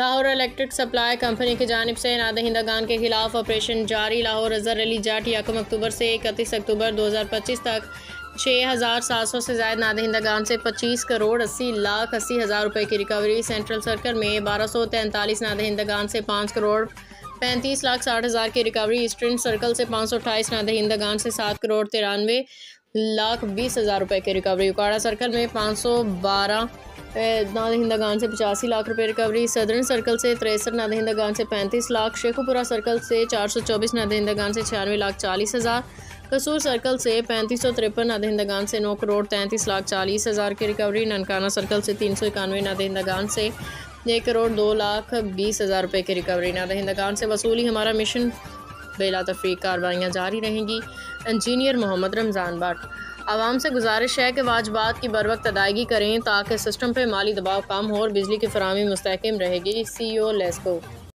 Lahore electric supply company की जानिब से नादहिंदगान के खिलाफ ऑपरेशन जारी। लाहौर अजहर अली जाट 1 अक्टूबर से 31 अक्टूबर 2025 तक 6,700 से ज़ायद नादहिंदगान से 25 करोड़ 80 लाख 80 हज़ार रुपये की रिकवरी। सेंट्रल सर्कल में 1243 नादहिंदगान से 5 करोड़ 35 लाख 60 हज़ार की रिकवरी। ईस्टर्न सर्कल से 528 नादहिंदगान से 7 करोड़ 93 लाख 20 हज़ार रुपये की रिकवरी। उकाड़ा सर्कल में 512 नादहिंदगान से 85 लाख रुपये रिकवरी। सदर्न सर्कल से 63 नादहिंदगान से 35 लाख। शेखुपुरा सर्कल से 424 नादहिंदगान से 96 लाख 40 हज़ार। कसूर सर्कल से 3553 नादहिंदगान से 9 करोड़ 33 लाख 40 हज़ार की रिकवरी। ननकाना सर्कल से 391 नादहिंदगान से 1 करोड़ 2 लाख 20 हज़ार रुपये की रिकवरी। नादहिंदगान से वसूली हमारा मिशन, बेला तफरीक कार्रवाइयाँ जारी रहेंगी। इंजीनियर मोहम्मद रमज़ान भट्ट। आवाम से गुजारिश है कि वाजबात की बर वक्त अदायगी करें ताकि सिस्टम पर माली दबाव कम हो और बिजली की फराहमी मुस्तहकम रहेगी। CEO लेस्को।